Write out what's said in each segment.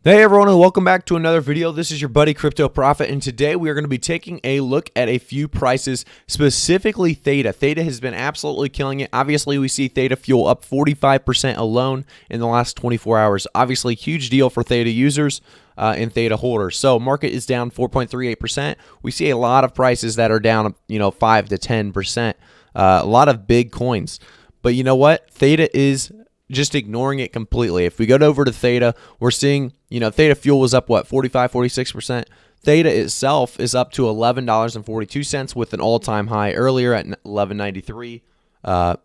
Hey everyone, and welcome back to another video. This is your buddy Crypto Prophet, and today we are going to be taking a look at a few prices, specifically Theta. Theta has been absolutely killing it. Obviously, we see Theta fuel up 45% alone in the last 24 hours. Obviously, huge deal for Theta users and Theta holders. So, market is down 4.38%. We see a lot of prices that are down, 5 to 10%. A lot of big coins. But you know what? Theta is just ignoring it completely. If we go over to Theta, we're seeing, Theta fuel was up, 45, 46%. Theta itself is up to $11.42 with an all-time high earlier at $11.93.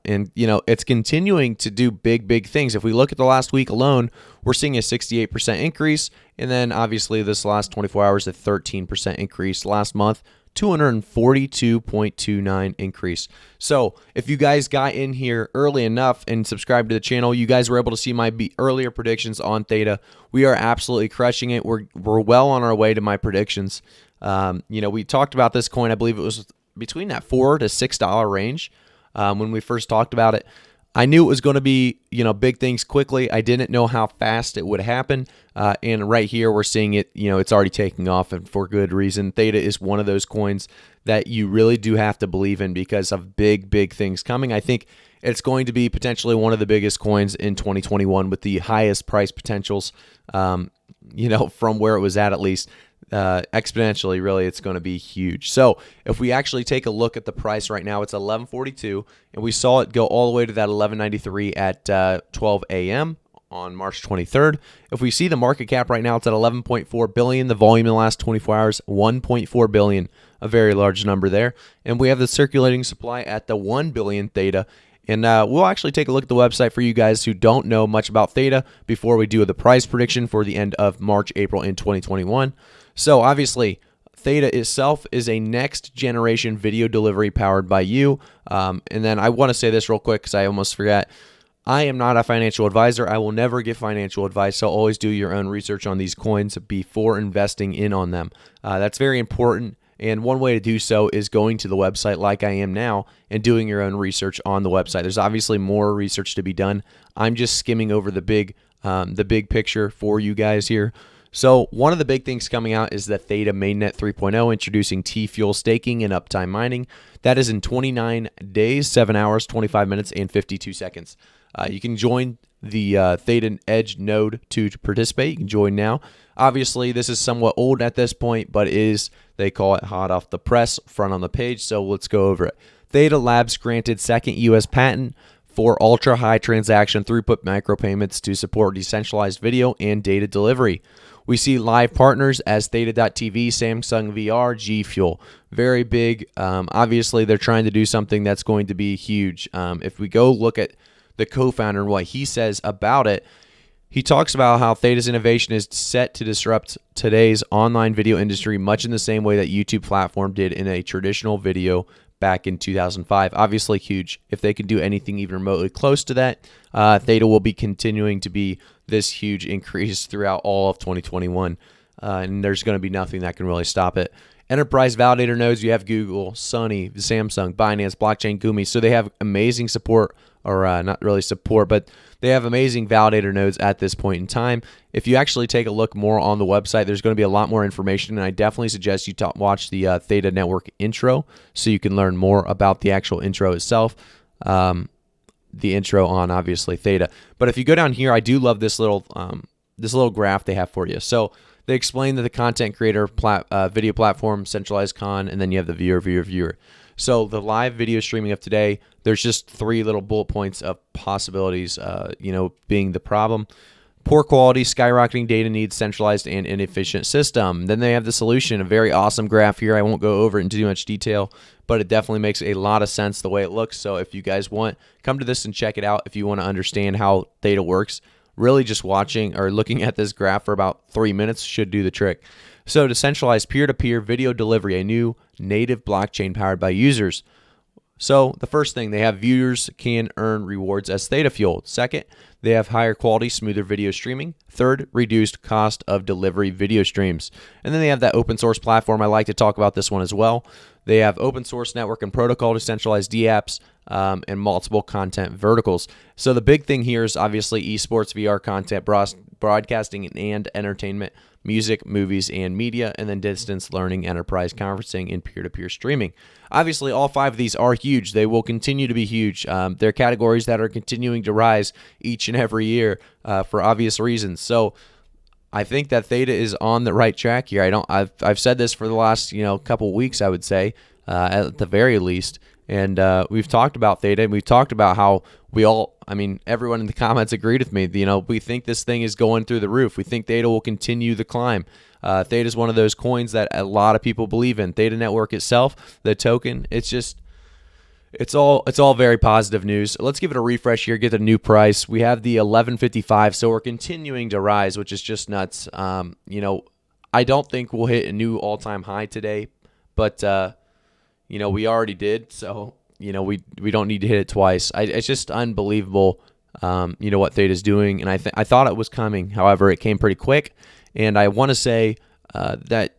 And, it's continuing to do big things. If we look at the last week alone, we're seeing a 68% increase. And then, obviously, this last 24 hours, a 13% increase. Last month, 242.29 increase. So if you guys got in here early enough and subscribed to the channel, you guys were able to see my earlier predictions on Theta. We are absolutely crushing it. We're well on our way to my predictions. We talked about this coin. I believe it was between that $4 to $6 range when we first talked about it. I knew it was going to be, big things quickly. I didn't know how fast it would happen. And right here, we're seeing it, it's already taking off, and for good reason. Theta is one of those coins that you really do have to believe in because of big things coming. I think it's going to be potentially one of the biggest coins in 2021 with the highest price potentials, from where it was at least. Exponentially, really, it's going to be huge. So if we actually take a look at the price right now, it's $11.42, and we saw it go all the way to that $11.93 at 12 a.m. on March 23rd. If we see the market cap right now, it's at $11.4 billion. The volume in the last 24 hours, $1.4 billion, a very large number there. And we have the circulating supply at the 1 billion Theta. And we'll actually take a look at the website for you guys who don't know much about Theta before we do the price prediction for the end of March, April in 2021. So obviously, Theta itself is a next generation video delivery powered by you. And then I want to say this real quick because I almost forgot. I am not a financial advisor. I will never give financial advice. So always do your own research on these coins before investing in on them. That's very important. And one way to do so is going to the website like I am now and doing your own research on the website. There's obviously more research to be done. I'm just skimming over the big picture for you guys here. So one of the big things coming out is the Theta Mainnet 3.0 introducing T-Fuel staking and uptime mining. That is in 29 days, 7 hours, 25 minutes, and 52 seconds. You can join the Theta Edge node to participate. You can join now. Obviously, this is somewhat old at this point, but they call it hot off the press, front on the page, so let's go over it. Theta Labs granted second U.S. patent for ultra-high transaction throughput micropayments to support decentralized video and data delivery. We see live partners as Theta.tv, Samsung VR, G Fuel. Very big. Obviously, they're trying to do something that's going to be huge. If we go look at the co-founder and what he says about it, he talks about how Theta's innovation is set to disrupt today's online video industry much in the same way that YouTube platform did in a traditional video back in 2005. Obviously huge. If they can do anything even remotely close to that, Theta will be continuing to be this huge increase throughout all of 2021. And there's going to be nothing that can really stop it. Enterprise validator nodes, you have Google, Sony, Samsung, Binance, Blockchain, Gumi. So they have amazing support, or not really support, but they have amazing validator nodes at this point in time. If you actually take a look more on the website, there's going to be a lot more information, and I definitely suggest you watch the Theta Network intro so you can learn more about the actual intro itself. The intro on, obviously, Theta. But if you go down here, I do love this little graph they have for you. So they explain that the content creator video platform, centralized con, and then you have the viewer. So the live video streaming of today, there's just 3 little bullet points of possibilities, being the problem. Poor quality, skyrocketing data needs, centralized and inefficient system. Then they have the solution, a very awesome graph here. I won't go over it in too much detail, but it definitely makes a lot of sense the way it looks. So if you guys want, come to this and check it out if you want to understand how Theta works. Really just watching or looking at this graph for about 3 minutes should do the trick. So decentralized peer-to-peer video delivery, a new native blockchain powered by users. So the first thing, they have viewers can earn rewards as Theta Fuel. Second, they have higher quality, smoother video streaming. Third, reduced cost of delivery video streams. And then they have that open source platform. I like to talk about this one as well. They have open source network and protocol, decentralized dApps, and multiple content verticals. So the big thing here is obviously esports, VR content, broadcasting and entertainment, music, movies, and media, and then distance learning, enterprise conferencing, and peer-to-peer streaming. Obviously, all 5 of these are huge. They will continue to be huge. They're categories that are continuing to rise each and every year for obvious reasons. So I think that Theta is on the right track here. I've said this for the last couple weeks, I would say, at the very least. And we've talked about Theta, and we've talked about how everyone in the comments agreed with me. We think this thing is going through the roof. We think Theta will continue the climb. Theta is one of those coins that a lot of people believe in. Theta Network itself, the token, it's all very positive news. Let's give it a refresh here, get the new price. We have the 11.55, so we're continuing to rise, which is just nuts. I don't think we'll hit a new all-time high today, but we already did, so we don't need to hit it twice. It's just unbelievable, what Theta's doing, and I thought it was coming. However, it came pretty quick, and I want to say that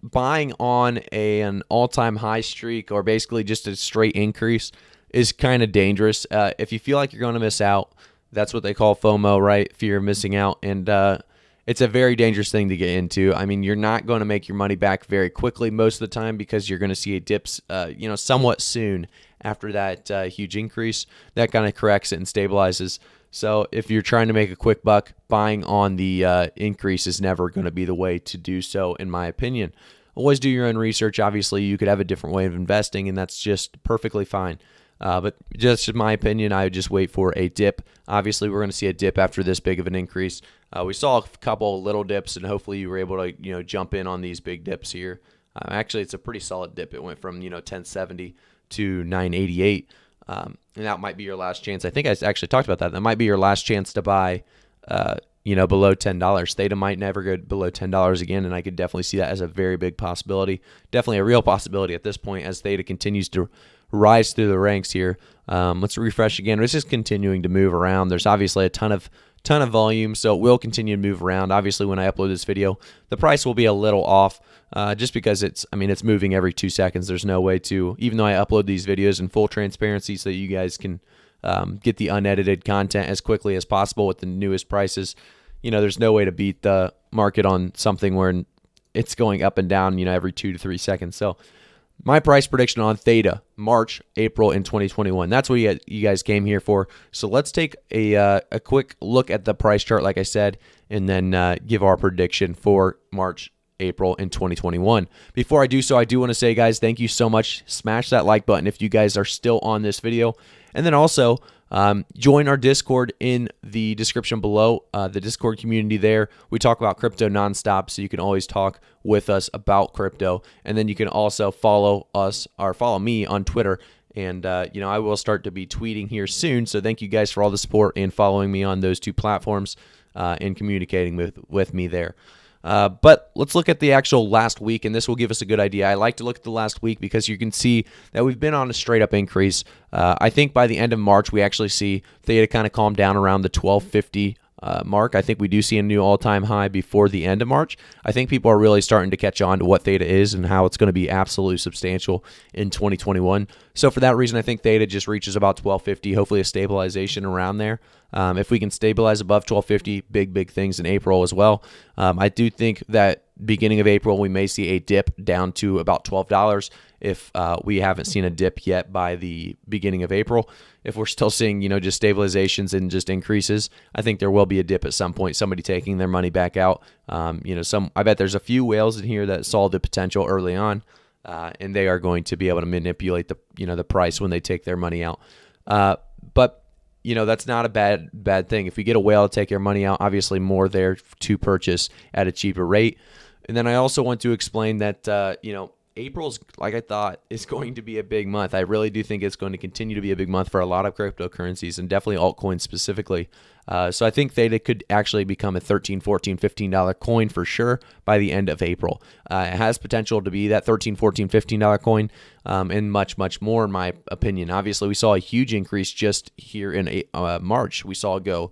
buying on an all-time high streak or basically just a straight increase is kind of dangerous. If you feel like you're going to miss out, that's what they call FOMO, right? Fear of missing out, and it's a very dangerous thing to get into. I mean, you're not going to make your money back very quickly most of the time because you're going to see a dips, somewhat soon after that huge increase. That kind of corrects it and stabilizes. So if you're trying to make a quick buck, buying on the increase is never going to be the way to do so, in my opinion. Always do your own research. Obviously, you could have a different way of investing, and that's just perfectly fine. But just in my opinion, I would just wait for a dip. Obviously, we're going to see a dip after this big of an increase. We saw a couple little dips, and hopefully you were able to jump in on these big dips here. Actually, it's a pretty solid dip. It went from 1070 to 988, and that might be your last chance. I think I actually talked about that. That might be your last chance to buy. Below $10. Theta might never go below $10 again, and I could definitely see that as a very big possibility. Definitely a real possibility at this point as Theta continues to rise through the ranks here. Let's refresh again. It's just continuing to move around. There's obviously a ton of volume, so it will continue to move around. Obviously, when I upload this video, the price will be a little off just because it's moving every 2 seconds. There's no way to, even though I upload these videos in full transparency so that you guys can get the unedited content as quickly as possible with the newest prices. There's no way to beat the market on something where it's going up and down, every 2 to 3 seconds. So my price prediction on Theta, March, April in 2021. That's what you guys came here for. So let's take a quick look at the price chart, like I said, and then give our prediction for March, April in 2021. Before I do so, I do want to say, guys, thank you so much. Smash that like button if you guys are still on this video. And then also join our Discord in the description below, the Discord community there. We talk about crypto nonstop, so you can always talk with us about crypto. And then you can also follow us or follow me on Twitter. And, I will start to be tweeting here soon. So thank you guys for all the support and following me on those 2 platforms and communicating with me there. But let's look at the actual last week, and this will give us a good idea. I like to look at the last week because you can see that we've been on a straight-up increase. I think by the end of March, we actually see Theta kind of calm down around the 1250 mark. I think we do see a new all-time high before the end of March. I think people are really starting to catch on to what Theta is and how it's going to be absolutely substantial in 2021. So for that reason, I think Theta just reaches about 1250, hopefully a stabilization around there. If we can stabilize above 1250, big things in April as well. I do think that beginning of April, we may see a dip down to about $12 if we haven't seen a dip yet by the beginning of April. If we're still seeing, just stabilizations and just increases, I think there will be a dip at some point, somebody taking their money back out. I bet there's a few whales in here that saw the potential early on, and they are going to be able to manipulate the price when they take their money out. But that's not a bad thing. If we get a whale to take your money out, obviously more there to purchase at a cheaper rate. And then I also want to explain that, April's, like I thought, is going to be a big month. I really do think it's going to continue to be a big month for a lot of cryptocurrencies and definitely altcoins specifically. So I think Theta could actually become a $13, $14, $15 coin for sure by the end of April. It has potential to be that $13, $14, $15 coin and much more in my opinion. Obviously, we saw a huge increase just here in March. We saw it go,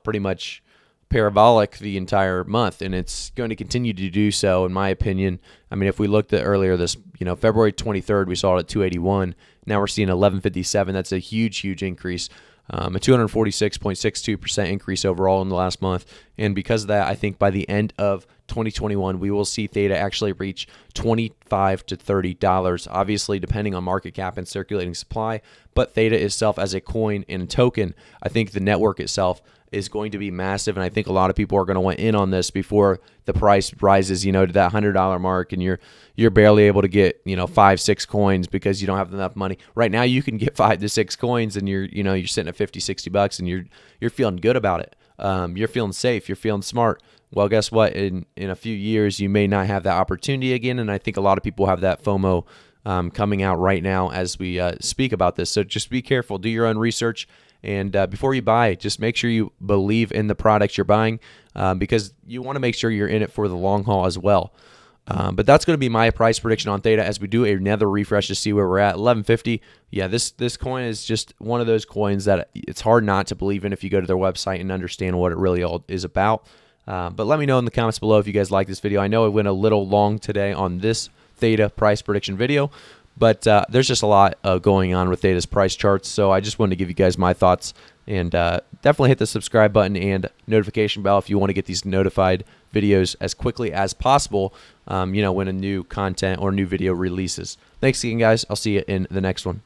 pretty much parabolic the entire month, and it's going to continue to do so in my opinion. If we looked at earlier this, February 23rd, we saw it at 281. Now we're seeing 1157. That's a huge increase. A 246.62% increase overall in the last month. And because of that, I think by the end of 2021, we will see Theta actually reach $25 to $30, obviously depending on market cap and circulating supply. But Theta itself as a coin and a token, I think the network itself is going to be massive, and I think a lot of people are going to want in on this before the price rises, to that $100 mark, and you're barely able to get 5-6 coins because you don't have enough money. Right now, you can get 5 to 6 coins, and you're sitting at $50-$60, and you're feeling good about it. You're feeling safe. You're feeling smart. Well, guess what? In a few years, you may not have that opportunity again, and I think a lot of people have that FOMO coming out right now as we speak about this. So just be careful. Do your own research. And before you buy, just make sure you believe in the products you're buying because you want to make sure you're in it for the long haul as well. But that's going to be my price prediction on Theta as we do another refresh to see where we're at. 1150. Yeah, this coin is just one of those coins that it's hard not to believe in if you go to their website and understand what it really all is about. But let me know in the comments below if you guys like this video. I know it went a little long today on this Theta price prediction video, but there's just a lot going on with Theta's price charts, so I just wanted to give you guys my thoughts. And definitely hit the subscribe button and notification bell if you want to get these notified videos as quickly as possible, when a new content or new video releases. Thanks again, guys. I'll see you in the next one.